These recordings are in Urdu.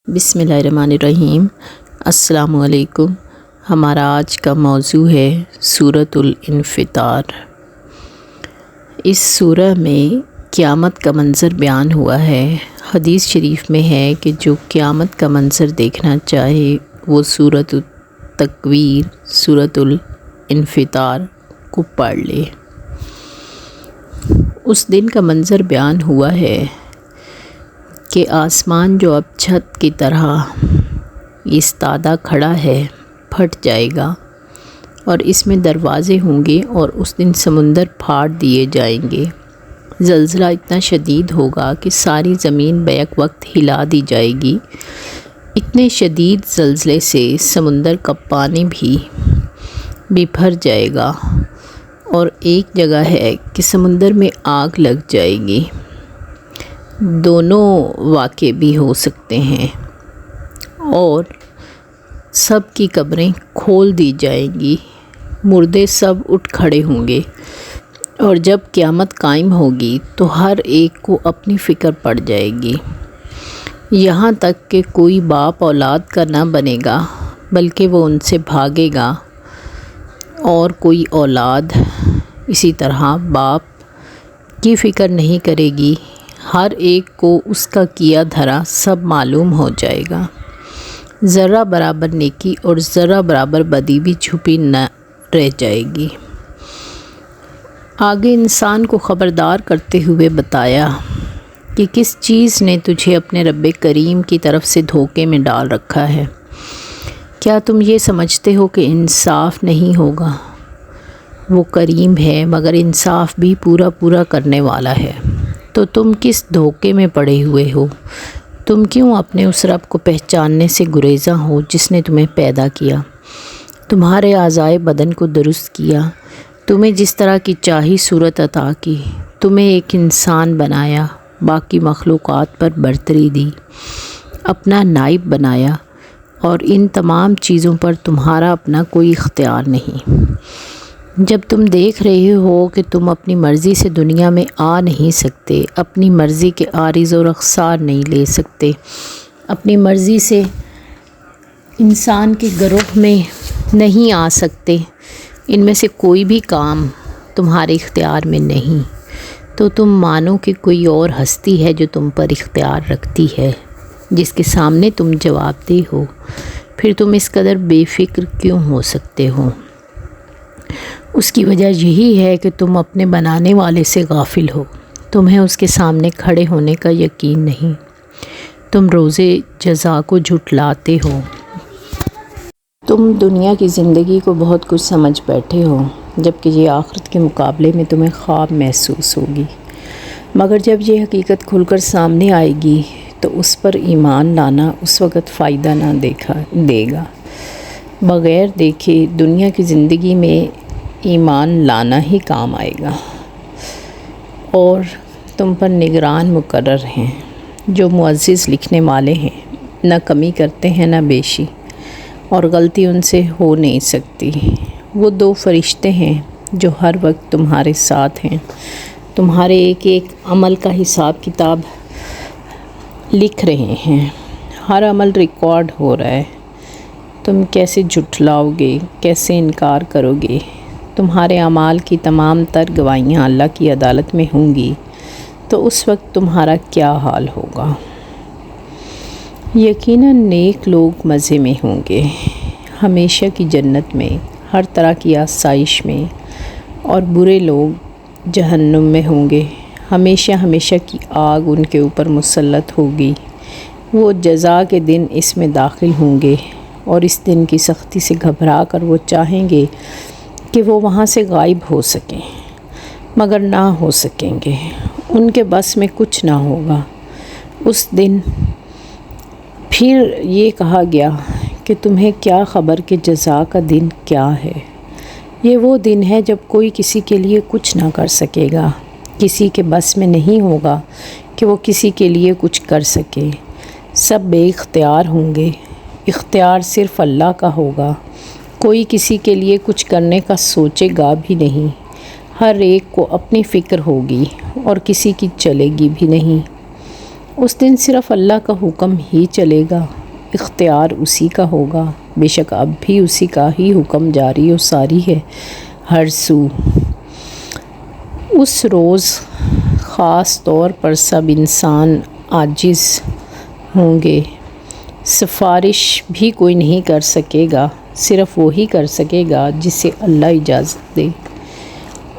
بسم اللہ الرحمن الرحیم۔ السلام علیکم۔ ہمارا آج کا موضوع ہے سورۃ الانفطار۔ اس سورہ میں قیامت کا منظر بیان ہوا ہے۔ حدیث شریف میں ہے کہ جو قیامت کا منظر دیکھنا چاہے وہ سورۃ التکویر، سورۃ الانفطار کو پڑھ لے۔ اس دن کا منظر بیان ہوا ہے کہ آسمان جو اب چھت کی طرح ایستادہ کھڑا ہے پھٹ جائے گا اور اس میں دروازے ہوں گے، اور اس دن سمندر پھاڑ دیے جائیں گے۔ زلزلہ اتنا شدید ہوگا کہ ساری زمین بیک وقت ہلا دی جائے گی۔ اتنے شدید زلزلے سے سمندر کا پانی بھی بھر جائے گا، اور ایک جگہ ہے کہ سمندر میں آگ لگ جائے گی۔ دونوں واقع بھی ہو سکتے ہیں، اور سب کی قبریں کھول دی جائیں گی، مردے سب اٹھ کھڑے ہوں گے، اور جب قیامت قائم ہوگی تو ہر ایک کو اپنی فکر پڑ جائے گی، یہاں تک کہ کوئی باپ اولاد کا نہ بنے گا بلکہ وہ ان سے بھاگے گا، اور کوئی اولاد اسی طرح باپ کی فکر نہیں کرے گی۔ ہر ایک کو اس کا کیا دھرا سب معلوم ہو جائے گا۔ ذرہ برابر نیکی اور ذرہ برابر بدی بھی چھپی نہ رہ جائے گی۔ آگے انسان کو خبردار کرتے ہوئے بتایا کہ کس چیز نے تجھے اپنے رب کریم کی طرف سے دھوکے میں ڈال رکھا ہے۔ کیا تم یہ سمجھتے ہو کہ انصاف نہیں ہوگا؟ وہ کریم ہے مگر انصاف بھی پورا کرنے والا ہے۔ تو تم کس دھوکے میں پڑے ہوئے ہو؟ تم کیوں اپنے اس رب کو پہچاننے سے گریزاں ہو جس نے تمہیں پیدا کیا، تمہارے اعضائے بدن کو درست کیا، تمہیں جس طرح کی چاہی صورت عطا کی، تمہیں ایک انسان بنایا، باقی مخلوقات پر برتری دی، اپنا نائب بنایا، اور ان تمام چیزوں پر تمہارا اپنا کوئی اختیار نہیں۔ جب تم دیکھ رہے ہو کہ تم اپنی مرضی سے دنیا میں آ نہیں سکتے، اپنی مرضی کے عارض و رخسار نہیں لے سکتے، اپنی مرضی سے انسان کے گروہ میں نہیں آ سکتے، ان میں سے کوئی بھی کام تمہارے اختیار میں نہیں، تو تم مانو کہ کوئی اور ہستی ہے جو تم پر اختیار رکھتی ہے، جس کے سامنے تم جواب دہ ہو۔ پھر تم اس قدر بے فکر کیوں ہو سکتے ہو؟ اس کی وجہ یہی ہے کہ تم اپنے بنانے والے سے غافل ہو، تمہیں اس کے سامنے کھڑے ہونے کا یقین نہیں، تم روز جزا کو جھٹلاتے ہو۔ تم دنیا کی زندگی کو بہت کچھ سمجھ بیٹھے ہو، جبکہ یہ آخرت کے مقابلے میں تمہیں خواب محسوس ہوگی، مگر جب یہ حقیقت کھل کر سامنے آئے گی تو اس پر ایمان لانا اس وقت فائدہ نہ دے گا۔ بغیر دیکھے دنیا کی زندگی میں ایمان لانا ہی کام آئے گا، اور تم پر نگران مقرر ہیں جو معزز لکھنے والے ہیں، نہ کمی کرتے ہیں نہ بیشی، اور غلطی ان سے ہو نہیں سکتی۔ وہ دو فرشتے ہیں جو ہر وقت تمہارے ساتھ ہیں، تمہارے ایک ایک عمل کا حساب کتاب لکھ رہے ہیں، ہر عمل ریکارڈ ہو رہا ہے۔ تم کیسے جھٹلاؤ گے، کیسے انکار کرو گے؟ تمہارے اعمال کی تمام تر گواہیاں اللہ کی عدالت میں ہوں گی، تو اس وقت تمہارا کیا حال ہوگا؟ یقیناً نیک لوگ مزے میں ہوں گے، ہمیشہ کی جنت میں، ہر طرح کی آسائش میں، اور برے لوگ جہنم میں ہوں گے، ہمیشہ کی آگ ان کے اوپر مسلط ہوگی۔ وہ جزا کے دن اس میں داخل ہوں گے، اور اس دن کی سختی سے گھبرا کر وہ چاہیں گے کہ وہ وہاں سے غائب ہو سکیں، مگر نہ ہو سکیں گے، ان کے بس میں کچھ نہ ہوگا۔ اس دن پھر یہ کہا گیا کہ تمہیں کیا خبر کہ جزا کا دن کیا ہے؟ یہ وہ دن ہے جب کوئی کسی کے لیے کچھ نہ کر سکے گا، کسی کے بس میں نہیں ہوگا کہ وہ کسی کے لیے کچھ کر سکے، سب بے اختیار ہوں گے، اختیار صرف اللہ کا ہوگا، کوئی کسی کے لیے کچھ کرنے کا سوچے گا بھی نہیں، ہر ایک کو اپنی فکر ہوگی اور کسی کی چلے گی بھی نہیں۔ اس دن صرف اللہ کا حکم ہی چلے گا، اختیار اسی کا ہوگا، بے شک اب بھی اسی کا ہی حکم جاری و ساری ہے ہر سو۔ اس روز خاص طور پر سب انسان عاجز ہوں گے، سفارش بھی کوئی نہیں کر سکے گا، صرف وہی کر سکے گا جسے اللہ اجازت دے،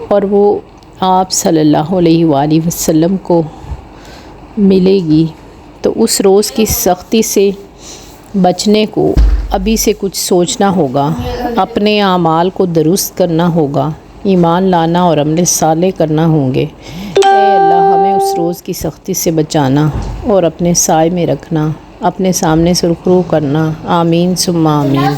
اور وہ آپ صلی اللہ علیہ وآلہ وسلم کو ملے گی۔ تو اس روز کی سختی سے بچنے کو ابھی سے کچھ سوچنا ہوگا، اپنے اعمال کو درست کرنا ہوگا، ایمان لانا اور عمل صالح کرنا ہوں گے۔ اے اللہ ہمیں اس روز کی سختی سے بچانا اور اپنے سائے میں رکھنا، اپنے سامنے سرخرو کرنا، آمین ثم آمین۔